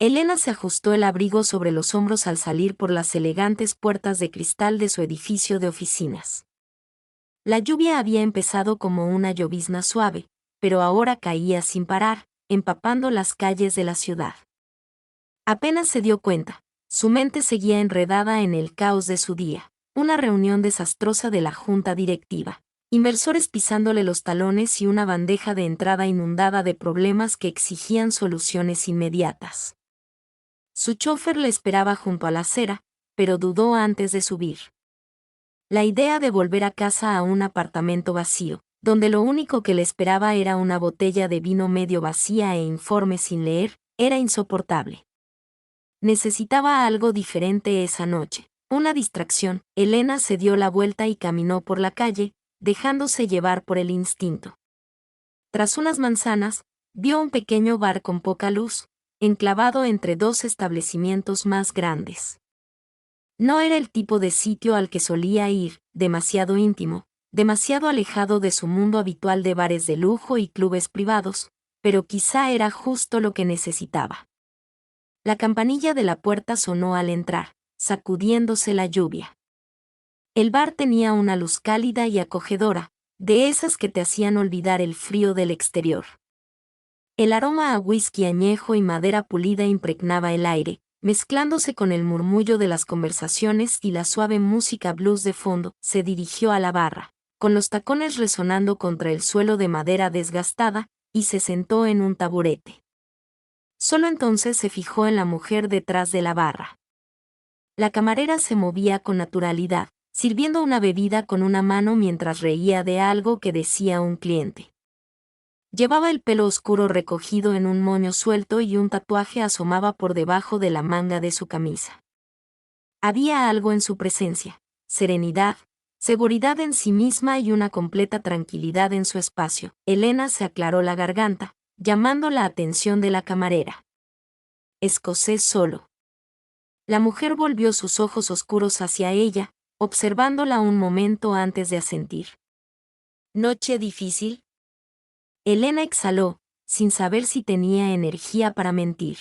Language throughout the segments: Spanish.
Elena se ajustó el abrigo sobre los hombros al salir por las elegantes puertas de cristal de su edificio de oficinas. La lluvia había empezado como una llovizna suave, pero ahora caía sin parar, empapando las calles de la ciudad. Apenas se dio cuenta, su mente seguía enredada en el caos de su día, una reunión desastrosa de la junta directiva, inversores pisándole los talones y una bandeja de entrada inundada de problemas que exigían soluciones inmediatas. Su chofer le esperaba junto a la acera, pero dudó antes de subir. La idea de volver a casa a un apartamento vacío, donde lo único que le esperaba era una botella de vino medio vacía e informes sin leer, era insoportable. Necesitaba algo diferente esa noche, una distracción. Elena se dio la vuelta y caminó por la calle, dejándose llevar por el instinto. Tras unas manzanas, vio un pequeño bar con poca luz, enclavado entre dos establecimientos más grandes. No era el tipo de sitio al que solía ir, demasiado íntimo, demasiado alejado de su mundo habitual de bares de lujo y clubes privados, pero quizá era justo lo que necesitaba. La campanilla de la puerta sonó al entrar, sacudiéndose la lluvia. El bar tenía una luz cálida y acogedora, de esas que te hacían olvidar el frío del exterior. El aroma a whisky añejo y madera pulida impregnaba el aire, mezclándose con el murmullo de las conversaciones y la suave música blues de fondo. Se dirigió a la barra, con los tacones resonando contra el suelo de madera desgastada, y se sentó en un taburete. Solo entonces se fijó en la mujer detrás de la barra. La camarera se movía con naturalidad, sirviendo una bebida con una mano mientras reía de algo que decía un cliente. Llevaba el pelo oscuro recogido en un moño suelto y un tatuaje asomaba por debajo de la manga de su camisa. Había algo en su presencia, serenidad, seguridad en sí misma y una completa tranquilidad en su espacio. Elena se aclaró la garganta, llamando la atención de la camarera. Escocés solo. La mujer volvió sus ojos oscuros hacia ella, observándola un momento antes de asentir. ¿Noche difícil? Elena exhaló, sin saber si tenía energía para mentir.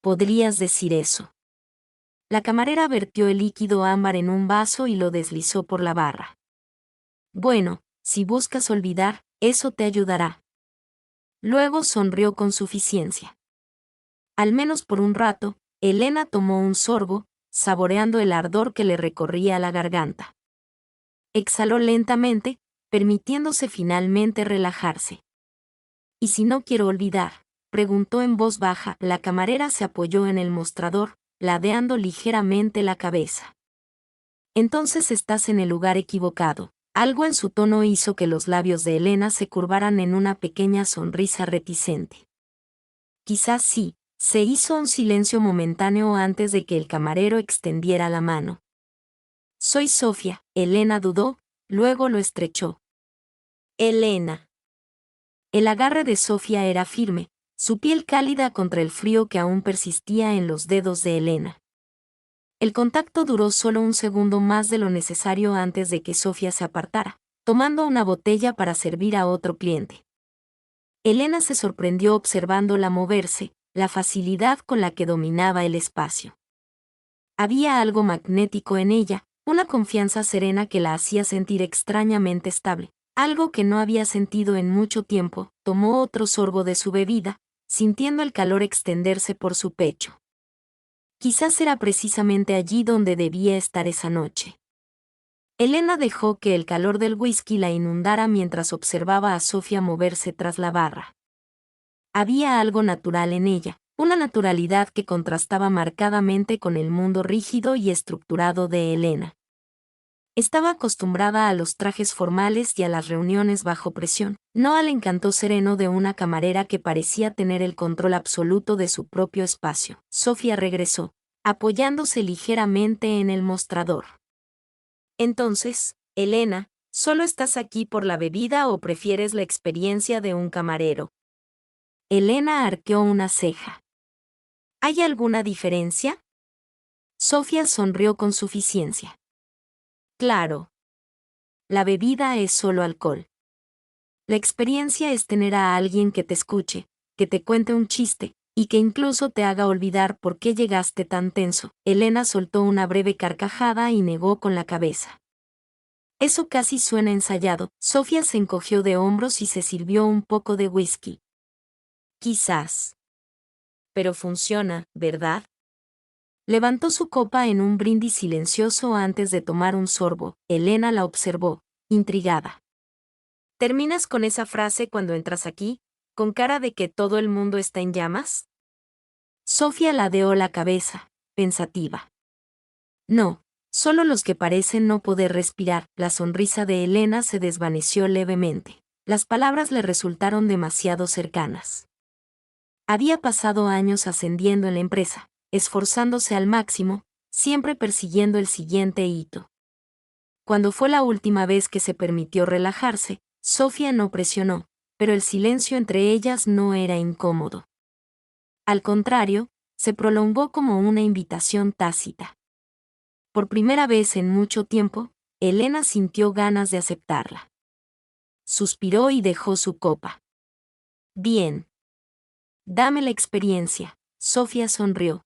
¿Podrías decir eso? La camarera vertió el líquido ámbar en un vaso y lo deslizó por la barra. Bueno, si buscas olvidar, eso te ayudará. Luego sonrió con suficiencia. Al menos por un rato, Elena tomó un sorbo, saboreando el ardor que le recorría la garganta. Exhaló lentamente, permitiéndose finalmente relajarse. ¿Y si no quiero olvidar?, preguntó en voz baja. La camarera se apoyó en el mostrador, ladeando ligeramente la cabeza. Entonces estás en el lugar equivocado. Algo en su tono hizo que los labios de Elena se curvaran en una pequeña sonrisa reticente. Quizás sí. Se hizo un silencio momentáneo antes de que el camarero extendiera la mano. Soy Sofía. Elena dudó, luego lo estrechó. Elena. El agarre de Sofía era firme, su piel cálida contra el frío que aún persistía en los dedos de Elena. El contacto duró solo un segundo más de lo necesario antes de que Sofía se apartara, tomando una botella para servir a otro cliente. Elena se sorprendió observándola moverse, la facilidad con la que dominaba el espacio. Había algo magnético en ella, una confianza serena que la hacía sentir extrañamente estable, algo que no había sentido en mucho tiempo. Tomó otro sorbo de su bebida, sintiendo el calor extenderse por su pecho. Quizás era precisamente allí donde debía estar esa noche. Elena dejó que el calor del whisky la inundara mientras observaba a Sofía moverse tras la barra. Había algo natural en ella, una naturalidad que contrastaba marcadamente con el mundo rígido y estructurado de Elena. Estaba acostumbrada a los trajes formales y a las reuniones bajo presión, no al encanto sereno de una camarera que parecía tener el control absoluto de su propio espacio. Sofía regresó, apoyándose ligeramente en el mostrador. Entonces, Elena, ¿solo estás aquí por la bebida o prefieres la experiencia de un camarero? Elena arqueó una ceja. ¿Hay alguna diferencia? Sofía sonrió con suficiencia. Claro. La bebida es solo alcohol. La experiencia es tener a alguien que te escuche, que te cuente un chiste, Y que incluso te haga olvidar por qué llegaste tan tenso. Elena soltó una breve carcajada y negó con la cabeza. Eso casi suena ensayado. Sofía se encogió de hombros y se sirvió un poco de whisky. Quizás. Pero funciona, ¿verdad? Levantó su copa en un brindis silencioso antes de tomar un sorbo. Elena la observó, intrigada. ¿Terminas con esa frase cuando entras aquí, con cara de que todo el mundo está en llamas? Sofía ladeó la cabeza, pensativa. No, solo los que parecen no poder respirar. La sonrisa de Elena se desvaneció levemente. Las palabras le resultaron demasiado cercanas. Había pasado años ascendiendo en la empresa, esforzándose al máximo, siempre persiguiendo el siguiente hito. Cuando fue la última vez que se permitió relajarse, Sofía no presionó, pero el silencio entre ellas no era incómodo. Al contrario, se prolongó como una invitación tácita. Por primera vez en mucho tiempo, Elena sintió ganas de aceptarla. Suspiró y dejó su copa. Bien. Dame la experiencia. Sofía sonrió.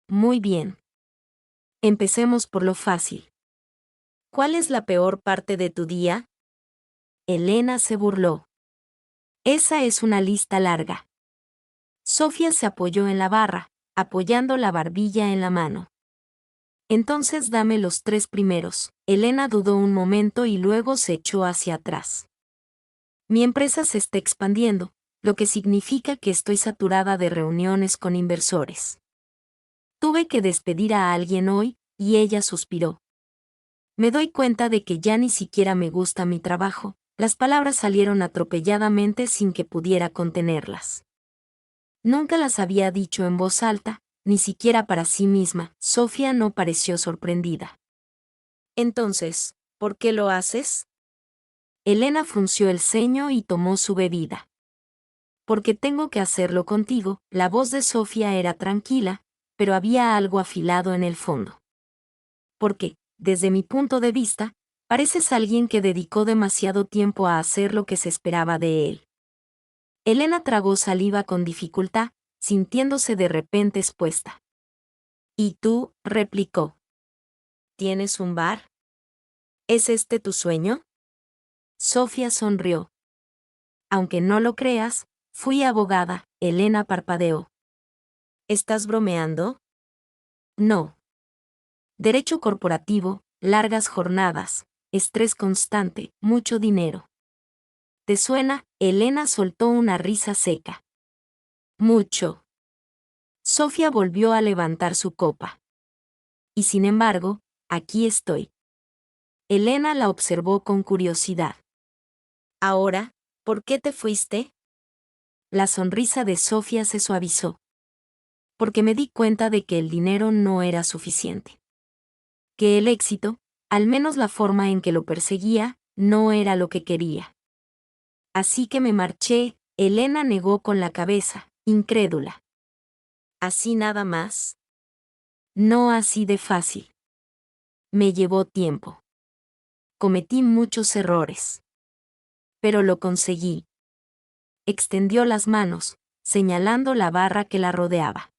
Muy bien. Empecemos por lo fácil. ¿Cuál es la peor parte de tu día? Elena se burló. Esa es una lista larga. Sofía se apoyó en la barra, apoyando la barbilla en la mano. Entonces dame los 3 primeros. Elena dudó un momento y luego se echó hacia atrás. Mi empresa se está expandiendo, lo que significa que estoy saturada de reuniones con inversores. Tuve que despedir a alguien hoy, y ella suspiró. Me doy cuenta de que ya ni siquiera me gusta mi trabajo. Las palabras salieron atropelladamente sin que pudiera contenerlas. Nunca las había dicho en voz alta, ni siquiera para sí misma. Sofía no pareció sorprendida. Entonces, ¿por qué lo haces? Elena frunció el ceño y tomó su bebida. Porque tengo que hacerlo contigo. La voz de Sofía era tranquila, pero había algo afilado en el fondo. Porque, desde mi punto de vista, pareces alguien que dedicó demasiado tiempo a hacer lo que se esperaba de él. Elena tragó saliva con dificultad, sintiéndose de repente expuesta. ¿Y tú? Replicó. ¿Tienes un bar? ¿Es este tu sueño? Sofía sonrió. Aunque no lo creas, fui abogada. Elena parpadeó. ¿Estás bromeando? No. Derecho corporativo, largas jornadas, estrés constante, mucho dinero. ¿Te suena? Elena soltó una risa seca. Mucho. Sofía volvió a levantar su copa. Y sin embargo, aquí estoy. Elena la observó con curiosidad. Ahora, ¿por qué te fuiste? La sonrisa de Sofía se suavizó. Porque me di cuenta de que el dinero no era suficiente. Que el éxito, al menos la forma en que lo perseguía, no era lo que quería. Así que me marché. Elena negó con la cabeza, incrédula. ¿Así nada más? No así de fácil. Me llevó tiempo. Cometí muchos errores. Pero lo conseguí. Extendió las manos, señalando la barra que la rodeaba.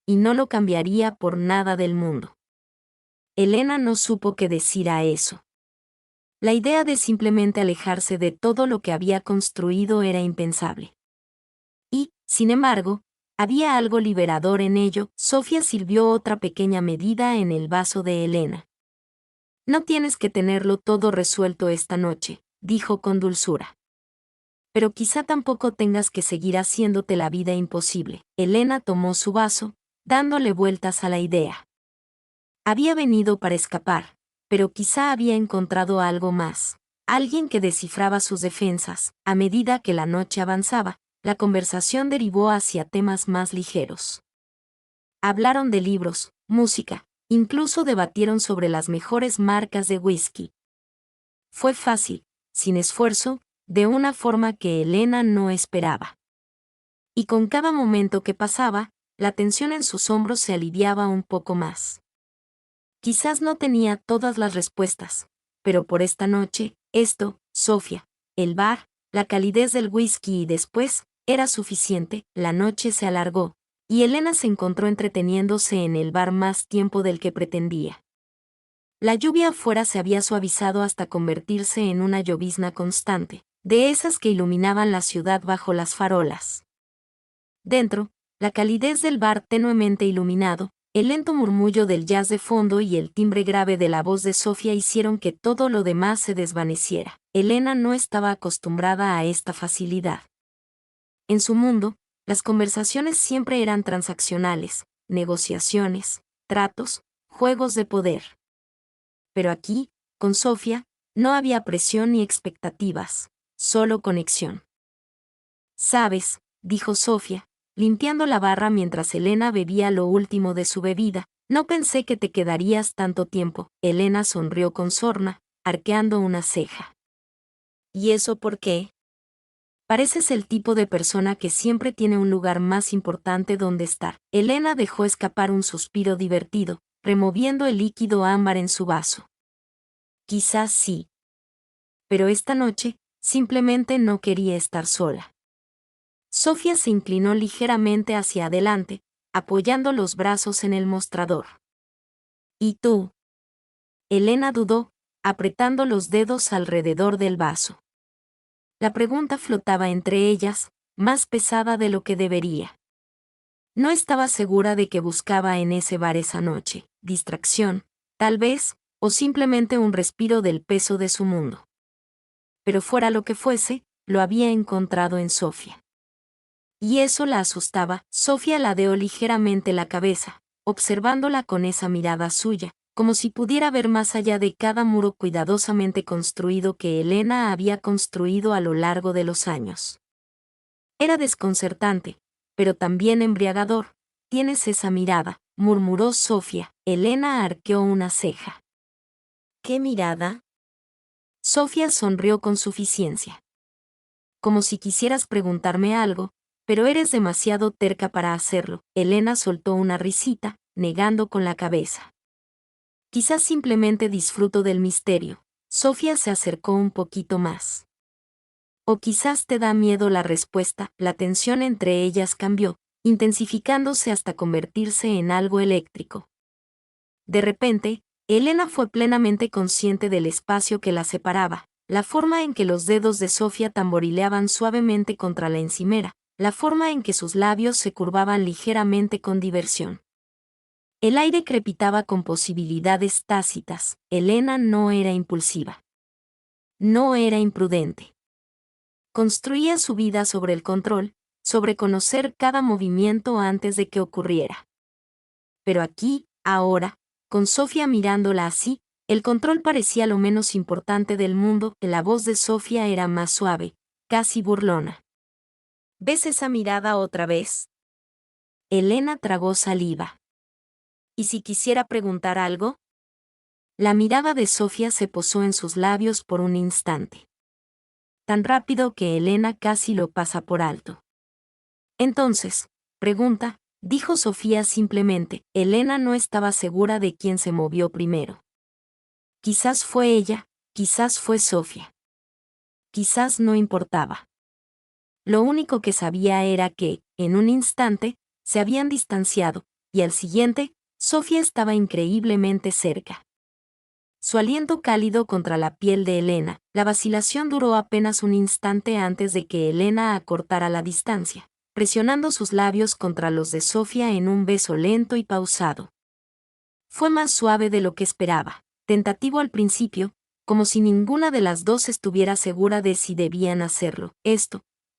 Y no lo cambiaría por nada del mundo. Elena no supo qué decir a eso. La idea de simplemente alejarse de todo lo que había construido era impensable. Y, sin embargo, había algo liberador en ello. Sofía sirvió otra pequeña medida en el vaso de Elena. No tienes que tenerlo todo resuelto esta noche, dijo con dulzura. Pero quizá tampoco tengas que seguir haciéndote la vida imposible. Elena tomó su vaso, dándole vueltas a la idea. Había venido para escapar, pero quizá había encontrado algo más. Alguien que descifraba sus defensas. A medida que la noche avanzaba, la conversación derivó hacia temas más ligeros. Hablaron de libros, música, incluso debatieron sobre las mejores marcas de whisky. Fue fácil, sin esfuerzo, de una forma que Elena no esperaba. Y con cada momento que pasaba, la tensión en sus hombros se aliviaba un poco más. Quizás no tenía todas las respuestas, pero por esta noche, esto, Sofía, el bar, la calidez del whisky y después, Era suficiente, la noche se alargó, y Elena se encontró entreteniéndose en el bar más tiempo del que pretendía. La lluvia afuera se había suavizado hasta convertirse en una llovizna constante, de esas que iluminaban la ciudad bajo las farolas. Dentro, la calidez del bar tenuemente iluminado, el lento murmullo del jazz de fondo y el timbre grave de la voz de Sofía hicieron que todo lo demás se desvaneciera. Elena no estaba acostumbrada a esta facilidad. En su mundo, las conversaciones siempre eran transaccionales, negociaciones, tratos, juegos de poder. Pero aquí, con Sofía, no había presión ni expectativas, solo conexión. «Sabes», dijo Sofía, limpiando la barra mientras Elena bebía lo último de su bebida, «no pensé que te quedarías tanto tiempo». Elena sonrió con sorna, arqueando una ceja. «¿Y eso por qué?» «Pareces el tipo de persona que siempre tiene un lugar más importante donde estar». Elena dejó escapar un suspiro divertido, removiendo el líquido ámbar en su vaso. «Quizás sí. Pero esta noche, simplemente no quería estar sola». Sofía se inclinó ligeramente hacia adelante, apoyando los brazos en el mostrador. «¿Y tú?» Elena dudó, apretando los dedos alrededor del vaso. La pregunta flotaba entre ellas, más pesada de lo que debería. No estaba segura de que buscaba en ese bar esa noche, distracción, tal vez, o simplemente un respiro del peso de su mundo. Pero fuera lo que fuese, lo había encontrado en Sofía. Y eso la asustaba. Sofía ladeó ligeramente la cabeza, observándola con esa mirada suya, como si pudiera ver más allá de cada muro cuidadosamente construido que Elena había construido a lo largo de los años. Era desconcertante, pero también embriagador. «Tienes esa mirada», murmuró Sofía. Elena arqueó una ceja. «¿Qué mirada?» Sofía sonrió con suficiencia. «Como si quisieras preguntarme algo, pero eres demasiado terca para hacerlo». Elena soltó una risita, negando con la cabeza. «Quizás simplemente disfruto del misterio». Sofía se acercó un poquito más. «O quizás te da miedo la respuesta». La tensión entre ellas cambió, intensificándose hasta convertirse en algo eléctrico. De repente, Elena fue plenamente consciente del espacio que la separaba, la forma en que los dedos de Sofía tamborileaban suavemente contra la encimera, la forma en que sus labios se curvaban ligeramente con diversión. El aire crepitaba con posibilidades tácitas. Elena no era impulsiva. No era imprudente. Construía su vida sobre el control, sobre conocer cada movimiento antes de que ocurriera. Pero aquí, ahora, con Sofía mirándola así, el control parecía lo menos importante del mundo. La voz de Sofía era más suave, casi burlona. «¿Ves esa mirada otra vez?» Elena tragó saliva. «¿Y si quisiera preguntar algo?» La mirada de Sofía se posó en sus labios por un instante. Tan rápido que Elena casi lo pasa por alto. «Entonces, pregunta», dijo Sofía simplemente. Elena no estaba segura de quién se movió primero. Quizás fue ella, quizás fue Sofía. Quizás no importaba. Lo único que sabía era que, en un instante, se habían distanciado, y al siguiente, Sofía estaba increíblemente cerca. Su aliento cálido contra la piel de Elena, la vacilación duró apenas un instante antes de que Elena acortara la distancia, presionando sus labios contra los de Sofía en un beso lento y pausado. Fue más suave de lo que esperaba, tentativo al principio, como si ninguna de las dos estuviera segura de si debían hacerlo,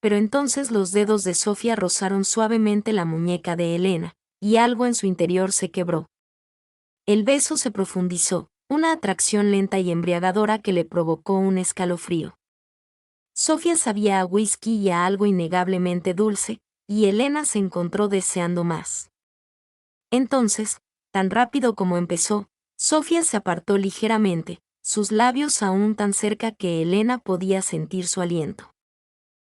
pero entonces los dedos de Sofía rozaron suavemente la muñeca de Elena, y algo en su interior se quebró. El beso se profundizó, una atracción lenta y embriagadora que le provocó un escalofrío. Sofía sabía a whisky y a algo innegablemente dulce, y Elena se encontró deseando más. Entonces, tan rápido como empezó, Sofía se apartó ligeramente, sus labios aún tan cerca que Elena podía sentir su aliento.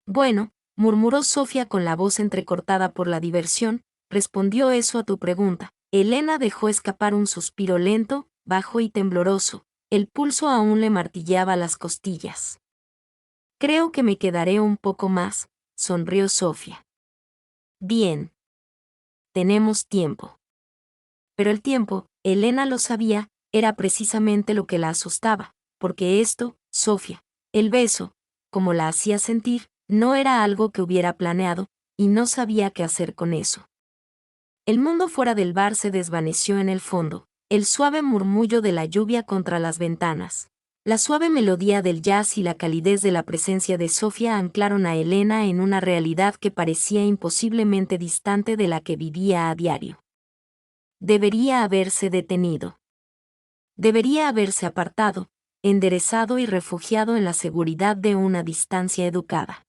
«Bueno», murmuró Sofía con la voz entrecortada por la diversión, «respondió eso a tu pregunta». Elena dejó escapar un suspiro lento, bajo y tembloroso, el pulso aún le martilleaba las costillas. «Creo que me quedaré un poco más», sonrió Sofía. Bien. Tenemos tiempo. Pero el tiempo, Elena lo sabía, era precisamente lo que la asustaba, porque esto, Sofía, el beso, como la hacía sentir, no era algo que hubiera planeado, y no sabía qué hacer con eso. El mundo fuera del bar se desvaneció en el fondo, el suave murmullo de la lluvia contra las ventanas. La suave melodía del jazz y la calidez de la presencia de Sofía anclaron a Elena en una realidad que parecía imposiblemente distante de la que vivía a diario. Debería haberse detenido. Debería haberse apartado, enderezado y refugiado en la seguridad de una distancia educada.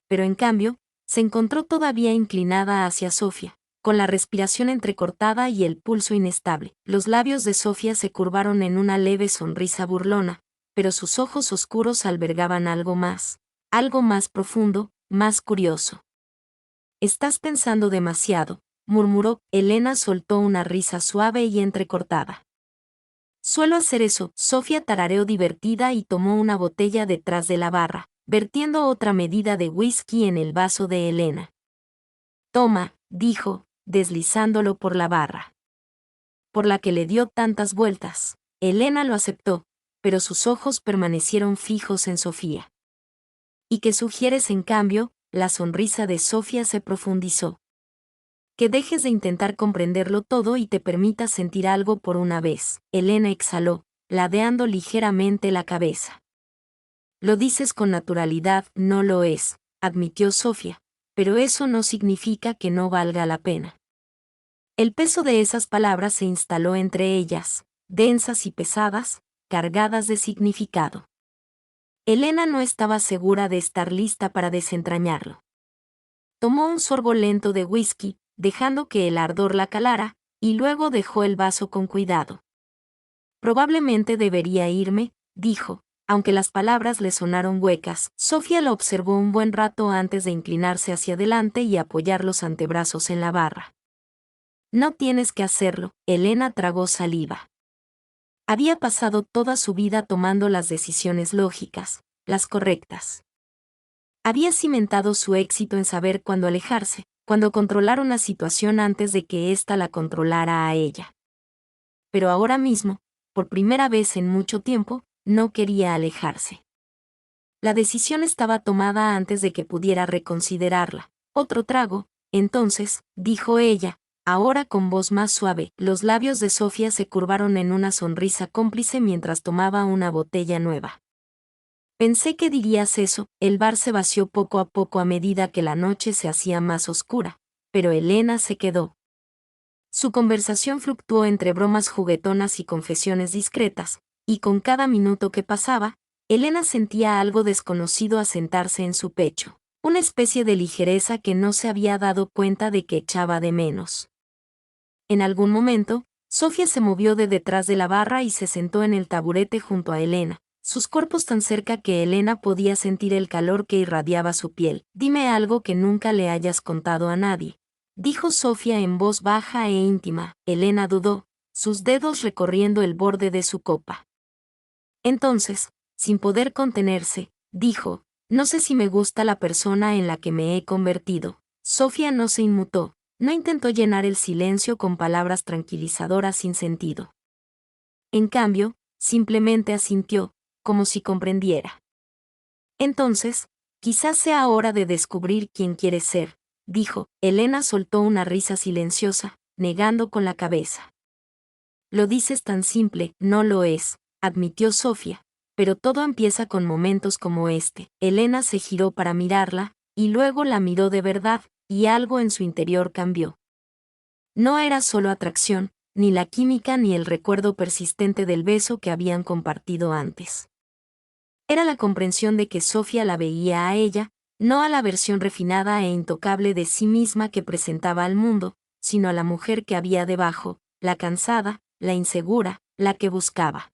Pero en cambio, se encontró todavía inclinada hacia Sofía, con la respiración entrecortada y el pulso inestable. Los labios de Sofía se curvaron en una leve sonrisa burlona, pero sus ojos oscuros albergaban algo más profundo, más curioso. «Estás pensando demasiado», murmuró. Elena soltó una risa suave y entrecortada. «Suelo hacer eso», Sofía tarareó divertida y tomó una botella detrás de la barra, vertiendo otra medida de whisky en el vaso de Elena. «Toma», dijo, deslizándolo por la barra. Por la que le dio tantas vueltas. Elena lo aceptó, pero sus ojos permanecieron fijos en Sofía. «¿Y qué sugieres en cambio?», la sonrisa de Sofía se profundizó. «Que dejes de intentar comprenderlo todo y te permitas sentir algo por una vez», Elena exhaló, ladeando ligeramente la cabeza. «Lo dices con naturalidad, no lo es», admitió Sofía, «pero eso no significa que no valga la pena». El peso de esas palabras se instaló entre ellas, densas y pesadas, cargadas de significado. Elena no estaba segura de estar lista para desentrañarlo. Tomó un sorbo lento de whisky, dejando que el ardor la calara, y luego dejó el vaso con cuidado. «Probablemente debería irme», dijo, aunque las palabras le sonaron huecas. Sofía lo observó un buen rato antes de inclinarse hacia adelante y apoyar los antebrazos en la barra. «No tienes que hacerlo», Elena tragó saliva. Había pasado toda su vida tomando las decisiones lógicas, las correctas. Había cimentado su éxito en saber cuándo alejarse, cuándo controlar una situación antes de que ésta la controlara a ella. Pero ahora mismo, por primera vez en mucho tiempo, no quería alejarse. La decisión estaba tomada antes de que pudiera reconsiderarla. «Otro trago», entonces, dijo ella, ahora con voz más suave. Los labios de Sofía se curvaron en una sonrisa cómplice mientras tomaba una botella nueva. «Pensé que dirías eso». El bar se vació poco a poco a medida que la noche se hacía más oscura, pero Elena se quedó. Su conversación fluctuó entre bromas juguetonas y confesiones discretas, y con cada minuto que pasaba, Elena sentía algo desconocido asentarse en su pecho, una especie de ligereza que no se había dado cuenta de que echaba de menos. En algún momento, Sofía se movió de detrás de la barra y se sentó en el taburete junto a Elena, sus cuerpos tan cerca que Elena podía sentir el calor que irradiaba su piel. «Dime algo que nunca le hayas contado a nadie», dijo Sofía en voz baja e íntima. Elena dudó, sus dedos recorriendo el borde de su copa. Entonces, sin poder contenerse, dijo, «No sé si me gusta la persona en la que me he convertido». Sofía no se inmutó, no intentó llenar el silencio con palabras tranquilizadoras sin sentido. En cambio, simplemente asintió, como si comprendiera. «Entonces, quizás sea hora de descubrir quién quieres ser», dijo. Elena soltó una risa silenciosa, negando con la cabeza. «Lo dices tan simple». «No lo es», admitió Sofía, «pero todo empieza con momentos como este». Elena se giró para mirarla, y luego la miró de verdad, y algo en su interior cambió. No era solo atracción, ni la química ni el recuerdo persistente del beso que habían compartido antes. Era la comprensión de que Sofía la veía a ella, no a la versión refinada e intocable de sí misma que presentaba al mundo, sino a la mujer que había debajo, la cansada, la insegura, la que buscaba.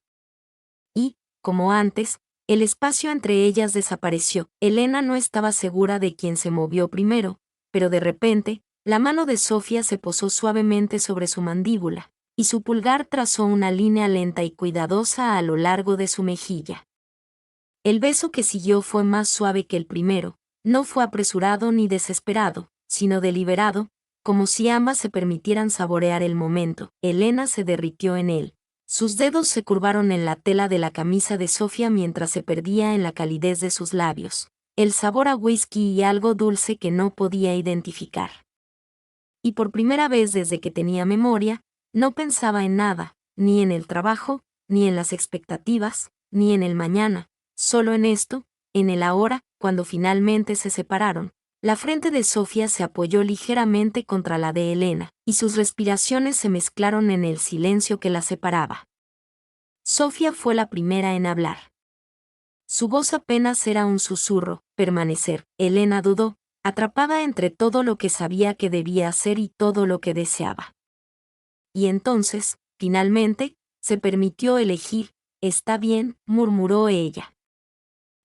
Y, como antes, el espacio entre ellas desapareció. Elena no estaba segura de quién se movió primero, pero de repente, la mano de Sofía se posó suavemente sobre su mandíbula, y su pulgar trazó una línea lenta y cuidadosa a lo largo de su mejilla. El beso que siguió fue más suave que el primero, No fue apresurado ni desesperado, sino deliberado, como si ambas se permitieran saborear el momento. Elena se derritió en él. Sus dedos se curvaron en la tela de la camisa de Sofía mientras se perdía en la calidez de sus labios, el sabor a whisky y algo dulce que no podía identificar. Y por primera vez desde que tenía memoria, no pensaba en nada, ni en el trabajo, ni en las expectativas, ni en el mañana, solo en esto, en el ahora. Cuando finalmente se separaron, la frente de Sofía se apoyó ligeramente contra la de Elena, y sus respiraciones se mezclaron en el silencio que la separaba. Sofía fue la primera en hablar. Su voz apenas era un susurro. Permanecer. Elena dudó, atrapada entre todo lo que sabía que debía hacer y todo lo que deseaba. Y entonces, finalmente, se permitió elegir. Está bien, murmuró ella.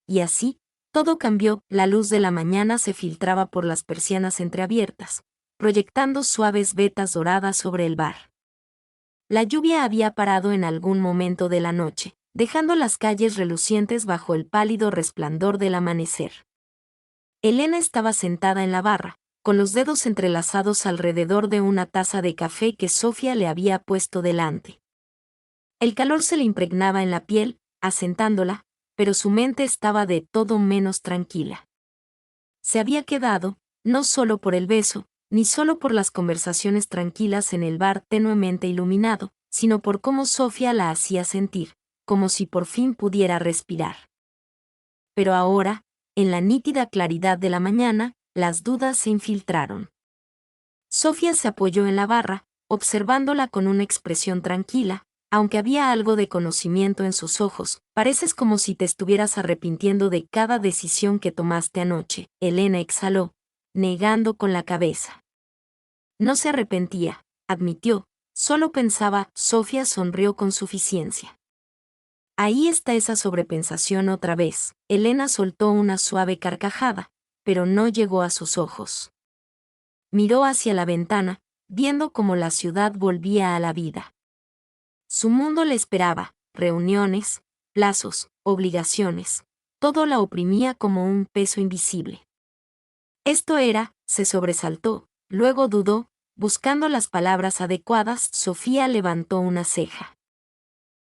Y así, todo cambió. La luz de la mañana se filtraba por las persianas entreabiertas, proyectando suaves vetas doradas sobre el bar. La lluvia había parado en algún momento de la noche, dejando las calles relucientes bajo el pálido resplandor del amanecer. Elena estaba sentada en la barra, con los dedos entrelazados alrededor de una taza de café que Sofía le había puesto delante. El calor se le impregnaba en la piel, asentándola, pero su mente estaba de todo menos tranquila. Se había quedado, no solo por el beso, ni solo por las conversaciones tranquilas en el bar tenuemente iluminado, sino por cómo Sofía la hacía sentir, como si por fin pudiera respirar. Pero ahora, en la nítida claridad de la mañana, las dudas se infiltraron. Sofía se apoyó en la barra, observándola con una expresión tranquila, aunque había algo de conocimiento en sus ojos. Pareces como si te estuvieras arrepintiendo de cada decisión que tomaste anoche. Elena exhaló, negando con la cabeza. No se arrepentía, admitió, solo pensaba. Sofía sonrió con suficiencia. Ahí está esa sobrepensación otra vez. Elena soltó una suave carcajada, pero no llegó a sus ojos. Miró hacia la ventana, viendo cómo la ciudad volvía a la vida. Su mundo le esperaba, reuniones, plazos, obligaciones, todo la oprimía como un peso invisible. Esto era, se sobresaltó, luego dudó, buscando las palabras adecuadas. Sofía levantó una ceja.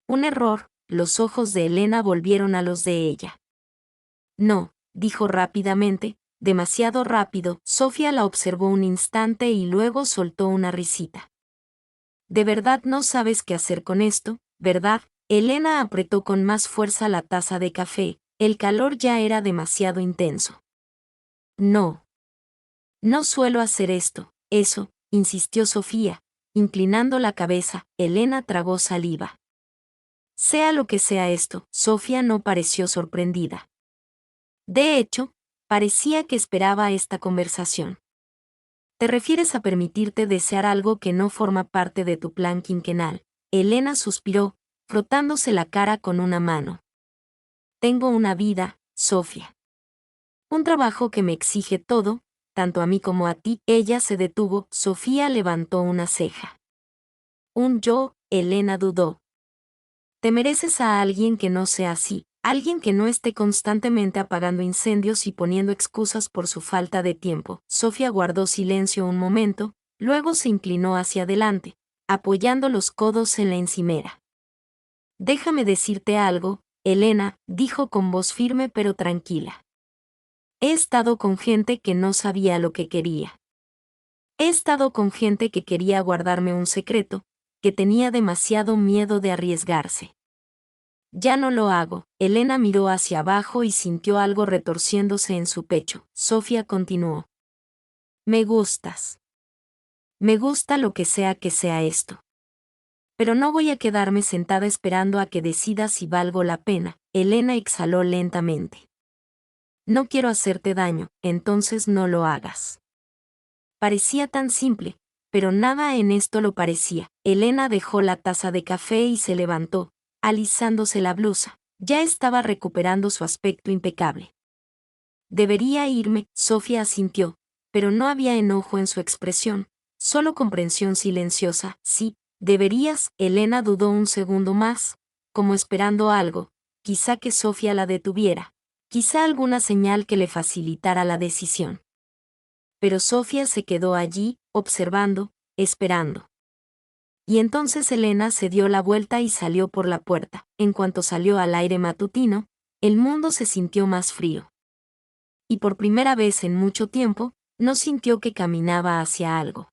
Un error. Los ojos de Elena volvieron a los de ella. No, dijo rápidamente, demasiado rápido. Sofía la observó un instante y luego soltó una risita. ¿De verdad no sabes qué hacer con esto, verdad? Elena apretó con más fuerza la taza de café. El calor ya era demasiado intenso. No. No suelo hacer esto. Eso, insistió Sofía, inclinando la cabeza. Elena tragó saliva. Sea lo que sea esto, Sofía no pareció sorprendida. De hecho, parecía que esperaba esta conversación. ¿Te refieres a permitirte desear algo que no forma parte de tu plan quinquenal? Elena suspiró, frotándose la cara con una mano. Tengo una vida, Sofía. Un trabajo que me exige todo, tanto a mí como a ti. Ella se detuvo. Sofía levantó una ceja. Elena dudó. Te mereces a alguien que no sea así, alguien que no esté constantemente apagando incendios y poniendo excusas por su falta de tiempo. Sofía guardó silencio un momento, luego se inclinó hacia adelante, apoyando los codos en la encimera. Déjame decirte algo, Elena, dijo con voz firme pero tranquila. He estado con gente que no sabía lo que quería. He estado con gente que quería guardarme un secreto, que tenía demasiado miedo de arriesgarse. Ya no lo hago. Elena miró hacia abajo y sintió algo retorciéndose en su pecho. Sofía continuó. Me gustas. Me gusta lo que sea esto. Pero no voy a quedarme sentada esperando a que decidas si valgo la pena. Elena exhaló lentamente. No quiero hacerte daño, entonces no lo hagas. Parecía tan simple, pero nada en esto lo parecía. Elena dejó la taza de café y se levantó, alisándose la blusa. Ya estaba recuperando su aspecto impecable. Debería irme, Sofía asintió, pero no había enojo en su expresión, solo comprensión silenciosa. Sí, deberías. Elena dudó un segundo más, como esperando algo, quizá que Sofía la detuviera, quizá alguna señal que le facilitara la decisión. Pero Sofía se quedó allí, observando, esperando. Y entonces Elena se dio la vuelta y salió por la puerta. En cuanto salió al aire matutino, el mundo se sintió más frío. Y por primera vez en mucho tiempo, no sintió que caminaba hacia algo.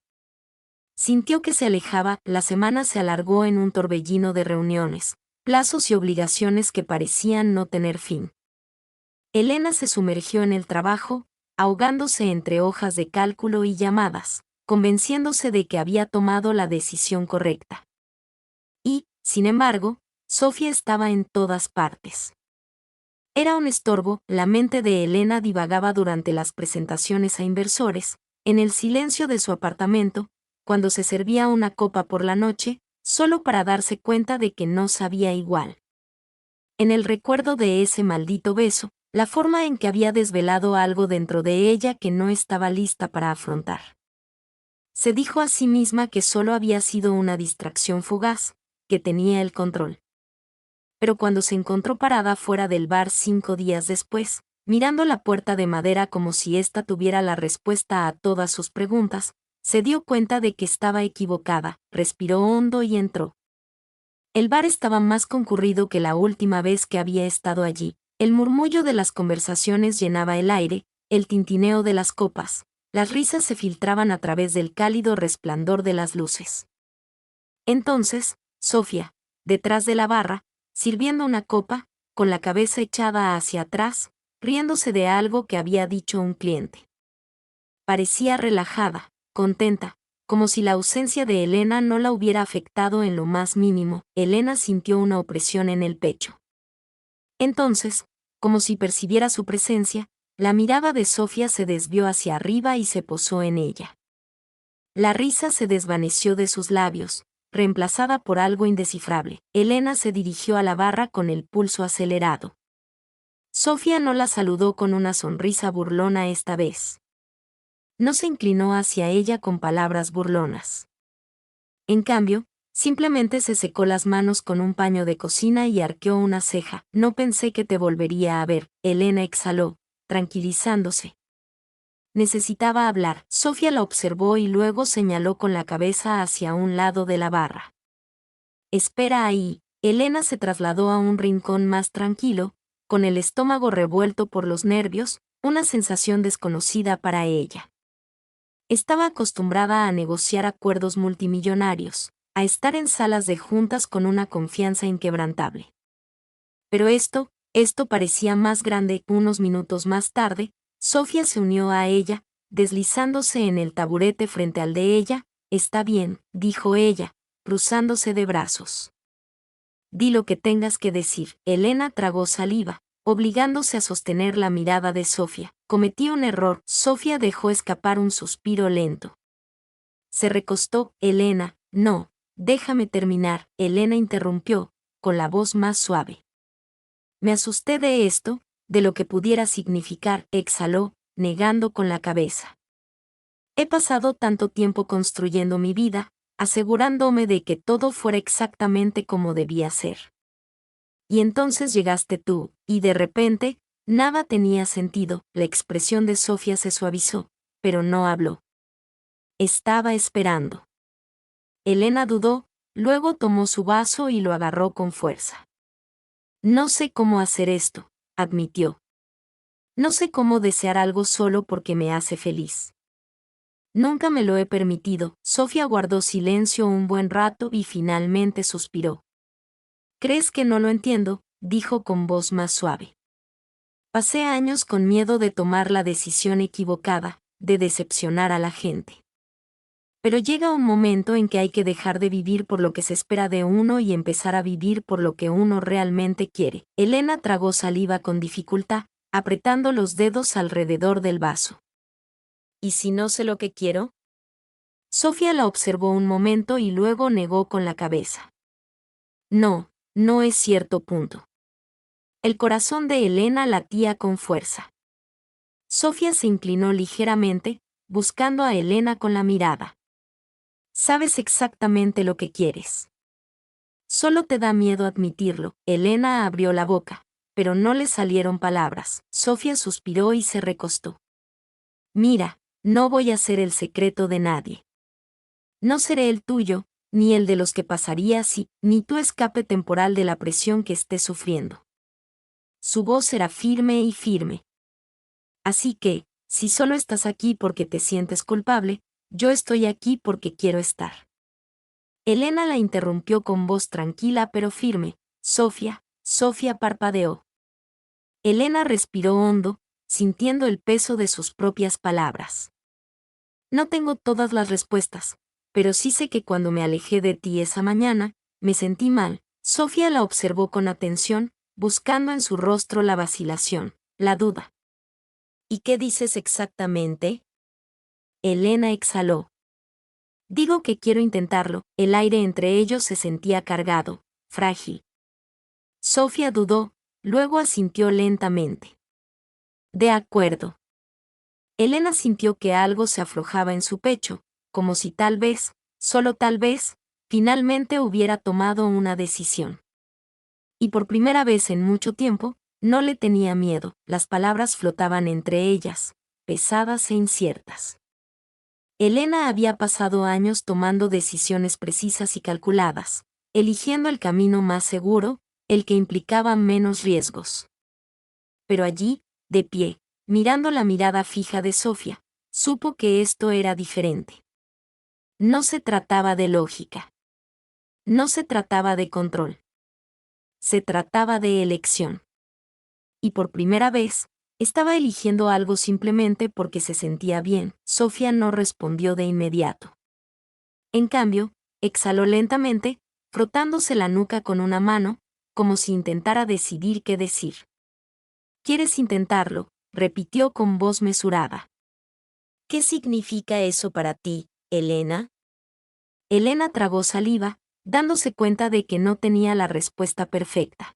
Sintió que se alejaba. La semana se alargó en un torbellino de reuniones, plazos y obligaciones que parecían no tener fin. Elena se sumergió en el trabajo, ahogándose entre hojas de cálculo y llamadas, convenciéndose de que había tomado la decisión correcta. Y, sin embargo, Sofía estaba en todas partes. Era un estorbo. La mente de Elena divagaba durante las presentaciones a inversores, en el silencio de su apartamento, cuando se servía una copa por la noche, solo para darse cuenta de que no sabía igual. En el recuerdo de ese maldito beso, la forma en que había desvelado algo dentro de ella que no estaba lista para afrontar. Se dijo a sí misma que solo había sido una distracción fugaz, que tenía el control. Pero cuando se encontró parada fuera del bar 5 días después, mirando la puerta de madera como si ésta tuviera la respuesta a todas sus preguntas, se dio cuenta de que estaba equivocada, respiró hondo y entró. El bar estaba más concurrido que la última vez que había estado allí. El murmullo de las conversaciones llenaba el aire, el tintineo de las copas, las risas se filtraban a través del cálido resplandor de las luces. Entonces, Sofía, detrás de la barra, sirviendo una copa, con la cabeza echada hacia atrás, riéndose de algo que había dicho un cliente. Parecía relajada, contenta, como si la ausencia de Elena no la hubiera afectado en lo más mínimo. Elena sintió una opresión en el pecho. Entonces, como si percibiera su presencia, la mirada de Sofía se desvió hacia arriba y se posó en ella. La risa se desvaneció de sus labios, reemplazada por algo indescifrable. Elena se dirigió a la barra con el pulso acelerado. Sofía no la saludó con una sonrisa burlona esta vez. No se inclinó hacia ella con palabras burlonas. En cambio, simplemente se secó las manos con un paño de cocina y arqueó una ceja. No pensé que te volvería a ver, Elena exhaló, tranquilizándose. Necesitaba hablar. Sofía la observó y luego señaló con la cabeza hacia un lado de la barra. Espera ahí. Elena se trasladó a un rincón más tranquilo, con el estómago revuelto por los nervios, una sensación desconocida para ella. Estaba acostumbrada a negociar acuerdos multimillonarios, a estar en salas de juntas con una confianza inquebrantable. Pero esto parecía más grande. Unos minutos más tarde, Sofía se unió a ella, deslizándose en el taburete frente al de ella. Está bien, dijo ella, cruzándose de brazos. Di lo que tengas que decir. Elena tragó saliva, obligándose a sostener la mirada de Sofía. Cometí un error. Sofía dejó escapar un suspiro lento. Se recostó. Elena, no, déjame terminar. Elena interrumpió, con la voz más suave. Me asusté de esto, de lo que pudiera significar, exhaló, negando con la cabeza. He pasado tanto tiempo construyendo mi vida, asegurándome de que todo fuera exactamente como debía ser. Y entonces llegaste tú, y de repente, nada tenía sentido. La expresión de Sofía se suavizó, pero no habló. Estaba esperando. Elena dudó, luego tomó su vaso y lo agarró con fuerza. No sé cómo hacer esto, admitió. No sé cómo desear algo solo porque me hace feliz. Nunca me lo he permitido. Sofía guardó silencio un buen rato y finalmente suspiró. ¿Crees que no lo entiendo?, dijo con voz más suave. Pasé años con miedo de tomar la decisión equivocada, de decepcionar a la gente. Pero llega un momento en que hay que dejar de vivir por lo que se espera de uno y empezar a vivir por lo que uno realmente quiere. Elena tragó saliva con dificultad, apretando los dedos alrededor del vaso. ¿Y si no sé lo que quiero? Sofía la observó un momento y luego negó con la cabeza. No, no es cierto. El corazón de Elena latía con fuerza. Sofía se inclinó ligeramente, buscando a Elena con la mirada. Sabes exactamente lo que quieres. Solo te da miedo admitirlo. Elena abrió la boca, pero no le salieron palabras. Sofía suspiró y se recostó. Mira, no voy a ser el secreto de nadie. No seré el tuyo, ni el de los que pasaría si, ni tu escape temporal de la presión que estés sufriendo. Su voz era firme y firme. Así que, si solo estás aquí porque te sientes culpable, yo estoy aquí porque quiero estar. Elena la interrumpió con voz tranquila pero firme. Sofía parpadeó. Elena respiró hondo, sintiendo el peso de sus propias palabras. No tengo todas las respuestas, pero sí sé que cuando me alejé de ti esa mañana, me sentí mal. Sofía la observó con atención, buscando en su rostro la vacilación, la duda. ¿Y qué dices exactamente? Elena exhaló. Digo que quiero intentarlo. El aire entre ellos se sentía cargado, frágil. Sofía dudó, luego asintió lentamente. De acuerdo. Elena sintió que algo se aflojaba en su pecho, como si tal vez, solo tal vez, finalmente hubiera tomado una decisión. Y por primera vez en mucho tiempo, no le tenía miedo. Las palabras flotaban entre ellas, pesadas e inciertas. Elena había pasado años tomando decisiones precisas y calculadas, eligiendo el camino más seguro, el que implicaba menos riesgos. Pero allí, de pie, mirando la mirada fija de Sofía, supo que esto era diferente. No se trataba de lógica. No se trataba de control. Se trataba de elección. Y por primera vez, estaba eligiendo algo simplemente porque se sentía bien. Sofía no respondió de inmediato. En cambio, exhaló lentamente, frotándose la nuca con una mano, como si intentara decidir qué decir. ¿Quieres intentarlo?, repitió con voz mesurada. ¿Qué significa eso para ti, Elena? Elena tragó saliva, dándose cuenta de que no tenía la respuesta perfecta.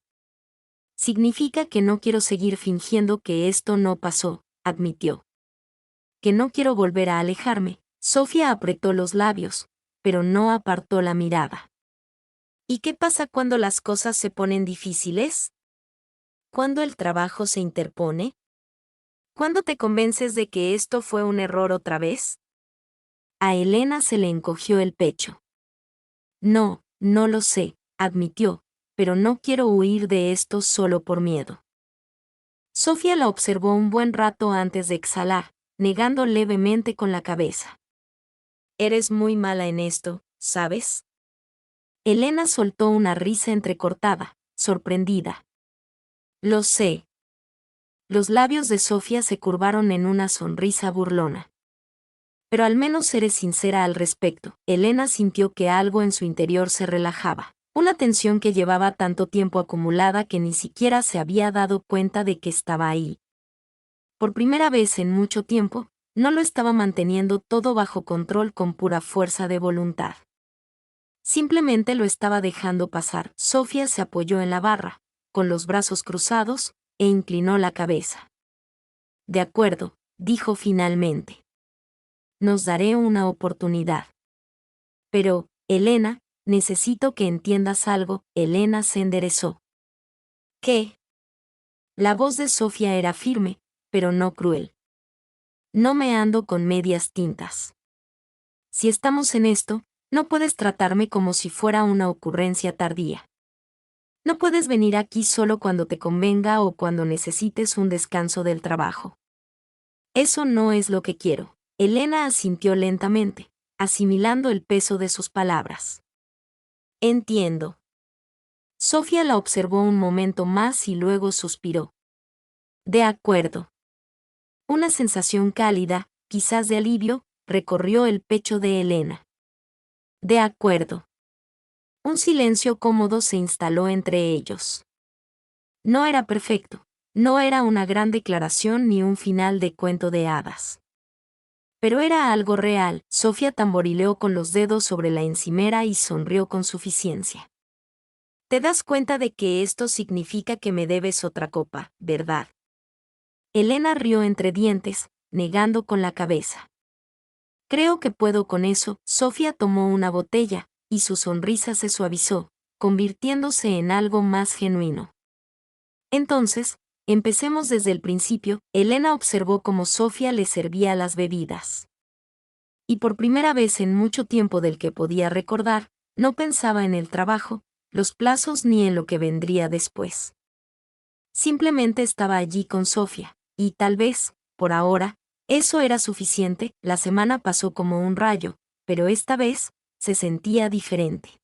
Significa que no quiero seguir fingiendo que esto no pasó, admitió. Que no quiero volver a alejarme. Sofía apretó los labios, pero no apartó la mirada. ¿Y qué pasa cuando las cosas se ponen difíciles? ¿Cuándo el trabajo se interpone? ¿Cuándo te convences de que esto fue un error otra vez? A Elena se le encogió el pecho. No lo sé, admitió, pero no quiero huir de esto solo por miedo. Sofía la observó un buen rato antes de exhalar, negando levemente con la cabeza. Eres muy mala en esto, ¿sabes? Elena soltó una risa entrecortada, sorprendida. Lo sé. Los labios de Sofía se curvaron en una sonrisa burlona. Pero al menos eres sincera al respecto. Elena sintió que algo en su interior se relajaba. Una tensión que llevaba tanto tiempo acumulada que ni siquiera se había dado cuenta de que estaba ahí. Por primera vez en mucho tiempo, no lo estaba manteniendo todo bajo control con pura fuerza de voluntad. Simplemente lo estaba dejando pasar. Sofía se apoyó en la barra, con los brazos cruzados, e inclinó la cabeza. De acuerdo, dijo finalmente. Nos daré una oportunidad. Pero, Elena, necesito que entiendas algo. Elena se enderezó. ¿Qué? La voz de Sofía era firme, pero no cruel. No me ando con medias tintas. Si estamos en esto, no puedes tratarme como si fuera una ocurrencia tardía. No puedes venir aquí solo cuando te convenga o cuando necesites un descanso del trabajo. Eso no es lo que quiero. Elena asintió lentamente, asimilando el peso de sus palabras. Entiendo. Sofía la observó un momento más y luego suspiró. De acuerdo. Una sensación cálida, quizás de alivio, recorrió el pecho de Elena. De acuerdo. Un silencio cómodo se instaló entre ellos. No era perfecto, no era una gran declaración ni un final de cuento de hadas. Pero era algo real. Sofía tamborileó con los dedos sobre la encimera y sonrió con suficiencia. Te das cuenta de que esto significa que me debes otra copa, ¿verdad? Elena rió entre dientes, negando con la cabeza. Creo que puedo con eso. Sofía tomó una botella, y su sonrisa se suavizó, convirtiéndose en algo más genuino. Entonces, empecemos desde el principio. Elena observó cómo Sofía le servía las bebidas. Y por primera vez en mucho tiempo del que podía recordar, no pensaba en el trabajo, los plazos ni en lo que vendría después. Simplemente estaba allí con Sofía, y tal vez, por ahora, eso era suficiente. La semana pasó como un rayo, pero esta vez, se sentía diferente.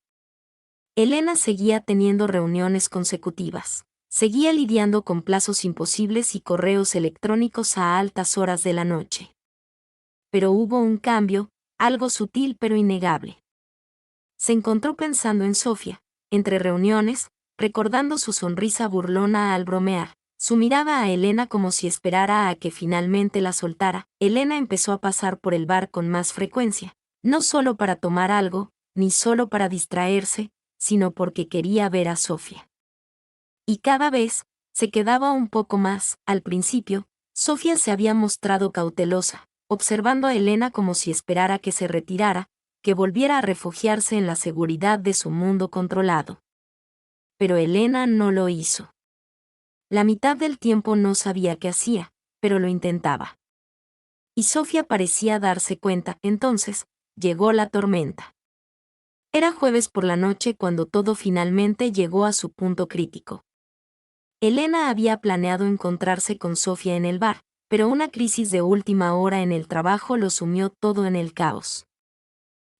Elena seguía teniendo reuniones consecutivas. Seguía lidiando con plazos imposibles y correos electrónicos a altas horas de la noche. Pero hubo un cambio, algo sutil pero innegable. Se encontró pensando en Sofía, entre reuniones, recordando su sonrisa burlona al bromear. Su mirada a Elena como si esperara a que finalmente la soltara. Elena empezó a pasar por el bar con más frecuencia, no solo para tomar algo, ni solo para distraerse, sino porque quería ver a Sofía. Y cada vez, se quedaba un poco más. Al principio, Sofía se había mostrado cautelosa, observando a Elena como si esperara que se retirara, que volviera a refugiarse en la seguridad de su mundo controlado. Pero Elena no lo hizo. La mitad del tiempo no sabía qué hacía, pero lo intentaba. Y Sofía parecía darse cuenta. Entonces, llegó la tormenta. Era jueves por la noche cuando todo finalmente llegó a su punto crítico. Elena había planeado encontrarse con Sofía en el bar, pero una crisis de última hora en el trabajo lo sumió todo en el caos.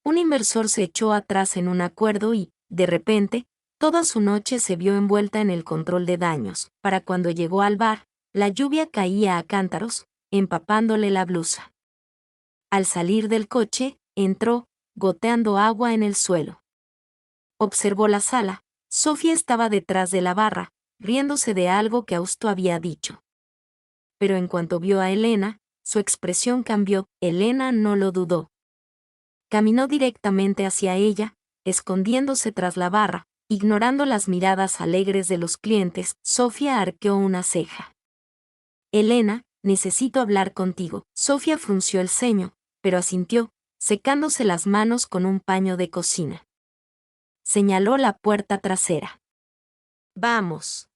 Un inversor se echó atrás en un acuerdo y, de repente, toda su noche se vio envuelta en el control de daños. Para cuando llegó al bar, la lluvia caía a cántaros, empapándole la blusa. Al salir del coche, entró, goteando agua en el suelo. Observó la sala. Sofía estaba detrás de la barra, riéndose de algo que Augusto había dicho. Pero en cuanto vio a Elena, su expresión cambió. Elena no lo dudó. Caminó directamente hacia ella, escondiéndose tras la barra, ignorando las miradas alegres de los clientes. Sofía arqueó una ceja. Elena, necesito hablar contigo. Sofía frunció el ceño, pero asintió, secándose las manos con un paño de cocina. Señaló la puerta trasera. Vamos.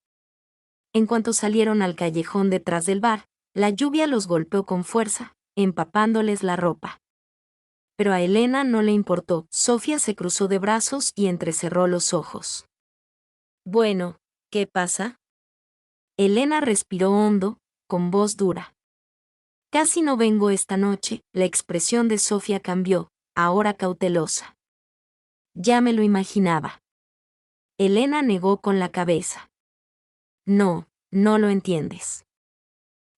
En cuanto salieron al callejón detrás del bar, la lluvia los golpeó con fuerza, empapándoles la ropa. Pero a Elena no le importó. Sofía se cruzó de brazos y entrecerró los ojos. Bueno, ¿qué pasa? Elena respiró hondo, con voz dura. Casi no vengo esta noche. La expresión de Sofía cambió, ahora cautelosa. Ya me lo imaginaba. Elena negó con la cabeza. No, no lo entiendes.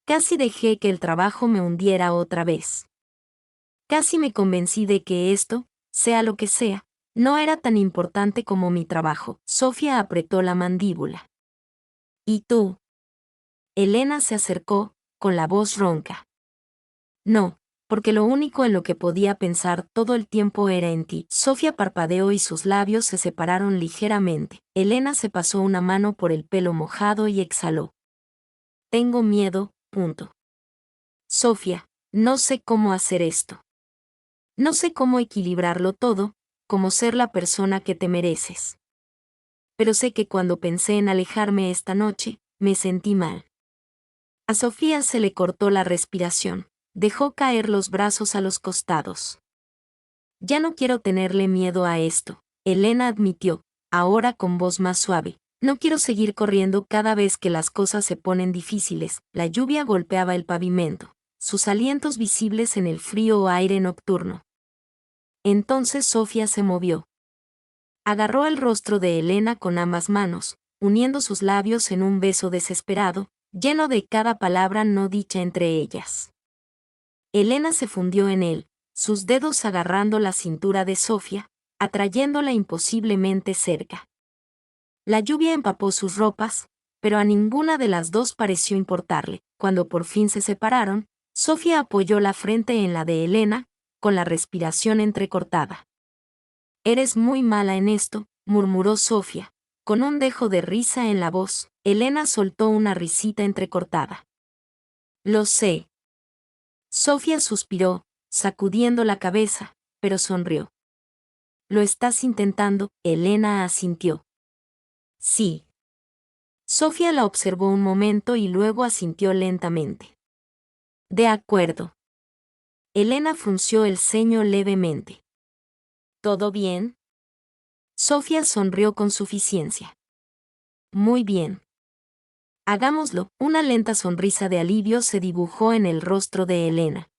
Casi dejé que el trabajo me hundiera otra vez. Casi me convencí de que esto, sea lo que sea, no era tan importante como mi trabajo. Sofía apretó la mandíbula. ¿Y tú? Elena se acercó, con la voz ronca. No, porque lo único en lo que podía pensar todo el tiempo era en ti. Sofía parpadeó y sus labios se separaron ligeramente. Elena se pasó una mano por el pelo mojado y exhaló. Tengo miedo, punto. Sofía, no sé cómo hacer esto. No sé cómo equilibrarlo todo, cómo ser la persona que te mereces. Pero sé que cuando pensé en alejarme esta noche, me sentí mal. A Sofía se le cortó la respiración, dejó caer los brazos a los costados. Ya no quiero tenerle miedo a esto, Elena admitió, ahora con voz más suave. No quiero seguir corriendo cada vez que las cosas se ponen difíciles. La lluvia golpeaba el pavimento, sus alientos visibles en el frío aire nocturno. Entonces Sofía se movió. Agarró el rostro de Elena con ambas manos, uniendo sus labios en un beso desesperado, lleno de cada palabra no dicha entre ellas. Elena se fundió en él, sus dedos agarrando la cintura de Sofía, atrayéndola imposiblemente cerca. La lluvia empapó sus ropas, pero a ninguna de las dos pareció importarle. Cuando por fin se separaron, Sofía apoyó la frente en la de Elena, con la respiración entrecortada. Eres muy mala en esto, murmuró Sofía, con un dejo de risa en la voz. Elena soltó una risita entrecortada. Lo sé. Sofía suspiró, sacudiendo la cabeza, pero sonrió. Lo estás intentando, Elena asintió. Sí. Sofía la observó un momento y luego asintió lentamente. De acuerdo. Elena frunció el ceño levemente. ¿Todo bien? Sofía sonrió con suficiencia. Muy bien. Hagámoslo. Una lenta sonrisa de alivio se dibujó en el rostro de Elena.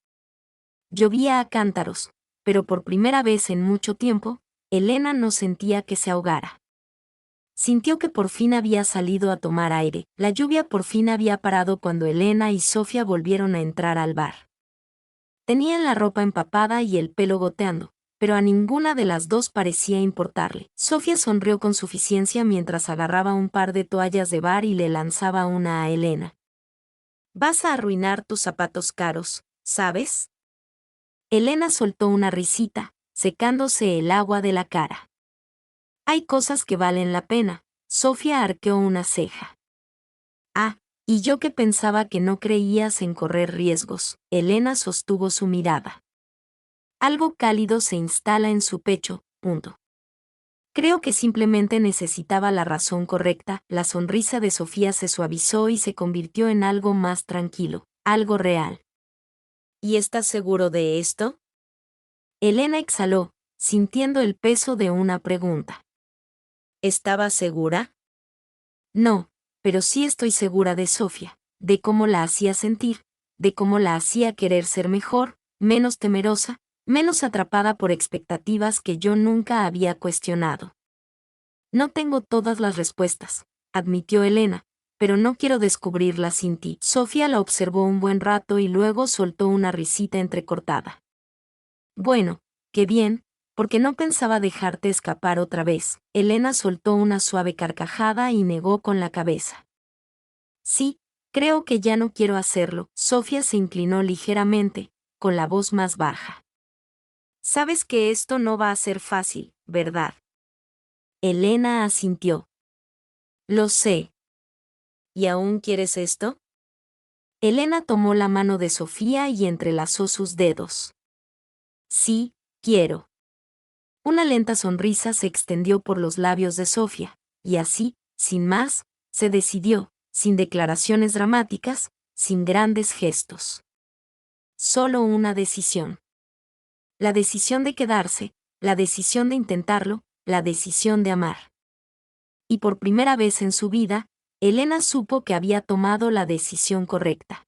Llovía a cántaros, pero por primera vez en mucho tiempo, Elena no sentía que se ahogara. Sintió que por fin había salido a tomar aire. La lluvia por fin había parado cuando Elena y Sofía volvieron a entrar al bar. Tenían la ropa empapada y el pelo goteando, pero a ninguna de las dos parecía importarle. Sofía sonrió con suficiencia mientras agarraba un par de toallas de bar y le lanzaba una a Elena. Vas a arruinar tus zapatos caros, ¿sabes? Elena soltó una risita, secándose el agua de la cara. Hay cosas que valen la pena. Sofía arqueó una ceja. Ah, y yo que pensaba que no creías en correr riesgos. Elena sostuvo su mirada. Algo cálido se instala en su pecho. Creo que simplemente necesitaba la razón correcta. La sonrisa de Sofía se suavizó y se convirtió en algo más tranquilo, algo real. ¿Y estás seguro de esto? Elena exhaló, sintiendo el peso de una pregunta. ¿Estabas segura? No, pero sí estoy segura de Sofía, de cómo la hacía sentir, de cómo la hacía querer ser mejor, menos temerosa, menos atrapada por expectativas que yo nunca había cuestionado. No tengo todas las respuestas, admitió Elena, pero no quiero descubrirlas sin ti. Sofía la observó un buen rato y luego soltó una risita entrecortada. Bueno, qué bien, porque no pensaba dejarte escapar otra vez. Elena soltó una suave carcajada y negó con la cabeza. Sí, creo que ya no quiero hacerlo. Sofía se inclinó ligeramente, con la voz más baja. Sabes que esto no va a ser fácil, ¿verdad? Elena asintió. Lo sé. ¿Y aún quieres esto? Elena tomó la mano de Sofía y entrelazó sus dedos. Sí, quiero. Una lenta sonrisa se extendió por los labios de Sofía, y así, sin más, se decidió, sin declaraciones dramáticas, sin grandes gestos. Solo una decisión. La decisión de quedarse, la decisión de intentarlo, la decisión de amar. Y por primera vez en su vida, Elena supo que había tomado la decisión correcta.